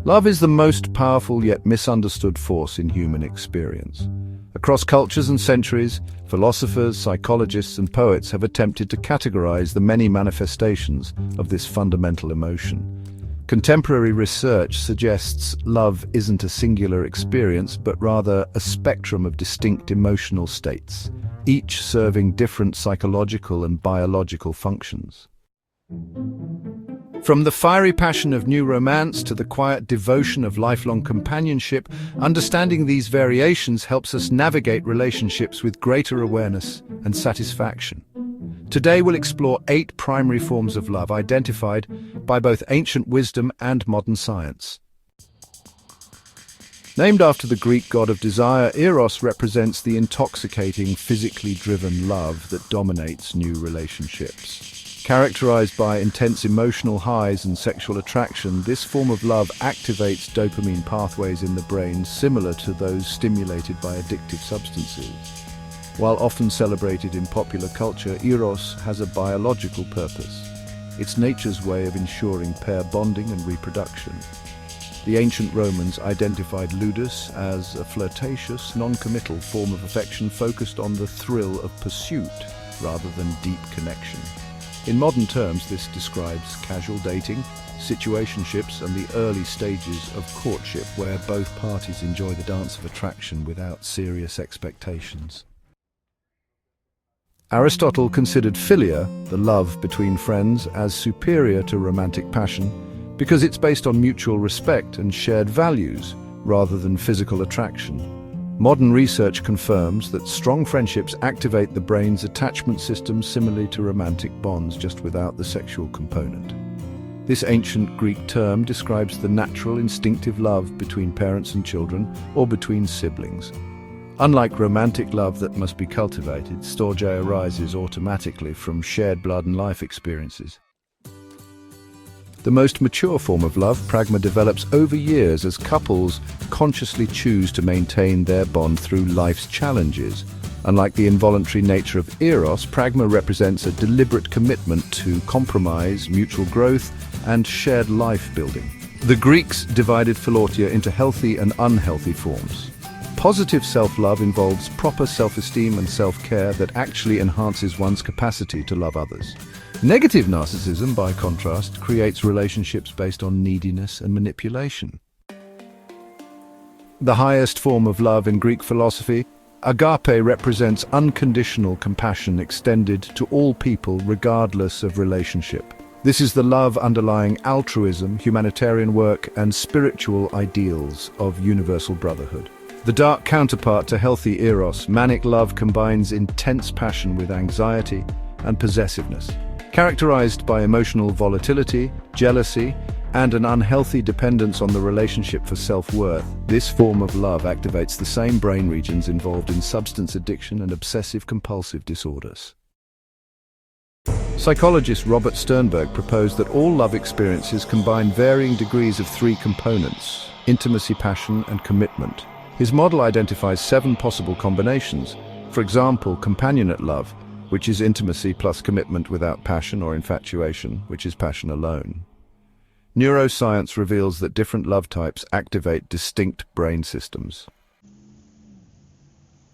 Love is the most powerful yet misunderstood force in human experience. Across cultures and centuries, philosophers, psychologists, and poets have attempted to categorize the many manifestations of this fundamental emotion. Contemporary research suggests love isn't a singular experience, but rather a spectrum of distinct emotional states, each serving different psychological and biological functions. From the fiery passion of new romance to the quiet devotion of lifelong companionship, understanding these variations helps us navigate relationships with greater awareness and satisfaction. Today we'll explore 8 primary forms of love identified by both ancient wisdom and modern science. Named after the Greek god of desire, Eros represents the intoxicating, physically driven love that dominates new relationships. Characterized by intense emotional highs and sexual attraction, this form of love activates dopamine pathways in the brain similar to those stimulated by addictive substances. While often celebrated in popular culture, Eros has a biological purpose. It's nature's way of ensuring pair bonding and reproduction. The ancient Romans identified ludus as a flirtatious, non-committal form of affection focused on the thrill of pursuit rather than deep connection. In modern terms, this describes casual dating, situationships, and the early stages of courtship where both parties enjoy the dance of attraction without serious expectations. Aristotle considered philia, the love between friends, as superior to romantic passion because it's based on mutual respect and shared values rather than physical attraction. Modern research confirms that strong friendships activate the brain's attachment system similarly to romantic bonds, just without the sexual component. This ancient Greek term describes the natural, instinctive love between parents and children, or between siblings. Unlike romantic love that must be cultivated, storge arises automatically from shared blood and life experiences. The most mature form of love, pragma, develops over years as couples consciously choose to maintain their bond through life's challenges. Unlike the involuntary nature of Eros, pragma represents a deliberate commitment to compromise, mutual growth, and shared life building. The Greeks divided philia into healthy and unhealthy forms. Positive self-love involves proper self-esteem and self-care that actually enhances one's capacity to love others. Negative narcissism, by contrast, creates relationships based on neediness and manipulation. The highest form of love in Greek philosophy, agape, represents unconditional compassion extended to all people regardless of relationship. This is the love underlying altruism, humanitarian work, and spiritual ideals of universal brotherhood. The dark counterpart to healthy Eros, manic love combines intense passion with anxiety and possessiveness. Characterized by emotional volatility, jealousy, and an unhealthy dependence on the relationship for self-worth, this form of love activates the same brain regions involved in substance addiction and obsessive-compulsive disorders. Psychologist Robert Sternberg proposed that all love experiences combine varying degrees of 3 components: intimacy, passion, and commitment. His model identifies 7 possible combinations. For example, companionate love, which is intimacy plus commitment without passion, or infatuation, which is passion alone. Neuroscience reveals that different love types activate distinct brain systems.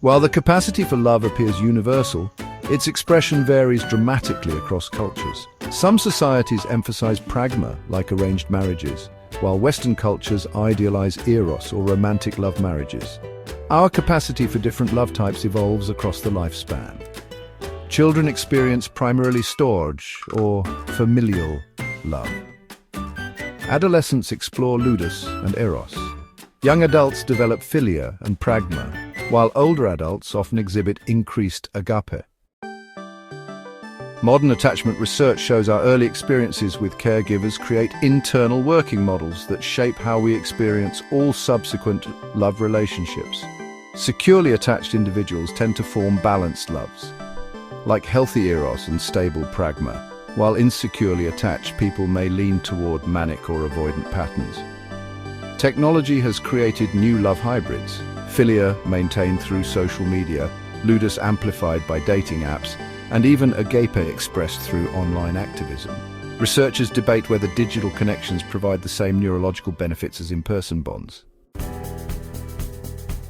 While the capacity for love appears universal, its expression varies dramatically across cultures. Some societies emphasize pragma, like arranged marriages, while Western cultures idealize eros, or romantic love marriages. Our capacity for different love types evolves across the lifespan. Children experience primarily storge, or familial, love. Adolescents explore ludus and eros. Young adults develop philia and pragma, while older adults often exhibit increased agape. Modern attachment research shows our early experiences with caregivers create internal working models that shape how we experience all subsequent love relationships. Securely attached individuals tend to form balanced loves, like healthy eros and stable pragma, while insecurely attached people may lean toward manic or avoidant patterns. Technology has created new love hybrids: philia maintained through social media, ludus amplified by dating apps, and even agape expressed through online activism. Researchers debate whether digital connections provide the same neurological benefits as in-person bonds.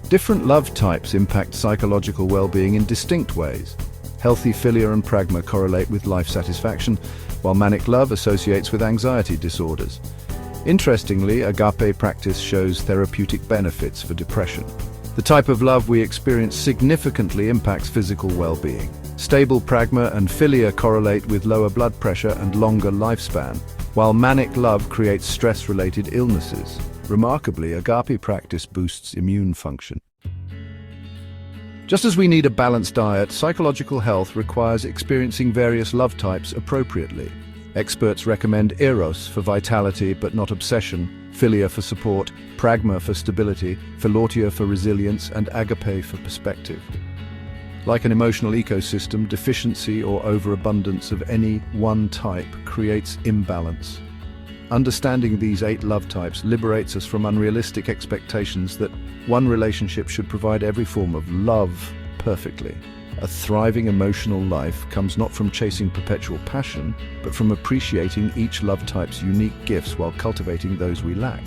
Different love types impact psychological well-being in distinct ways. Healthy philia and pragma correlate with life satisfaction, while manic love associates with anxiety disorders. Interestingly, agape practice shows therapeutic benefits for depression. The type of love we experience significantly impacts physical well-being. Stable pragma and philia correlate with lower blood pressure and longer lifespan, while manic love creates stress-related illnesses. Remarkably, agape practice boosts immune function. Just as we need a balanced diet, psychological health requires experiencing various love types appropriately. Experts recommend Eros for vitality but not obsession, philia for support, pragma for stability, philotia for resilience, and agape for perspective. Like an emotional ecosystem, deficiency or overabundance of any one type creates imbalance. Understanding these 8 love types liberates us from unrealistic expectations that one relationship should provide every form of love perfectly. A thriving emotional life comes not from chasing perpetual passion, but from appreciating each love type's unique gifts while cultivating those we lack.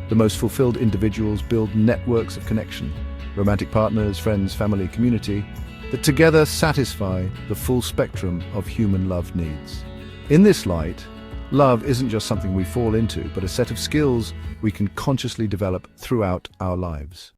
The most fulfilled individuals build networks of connection, romantic partners, friends, family, community, that together satisfy the full spectrum of human love needs. In this light, love isn't just something we fall into, but a set of skills we can consciously develop throughout our lives.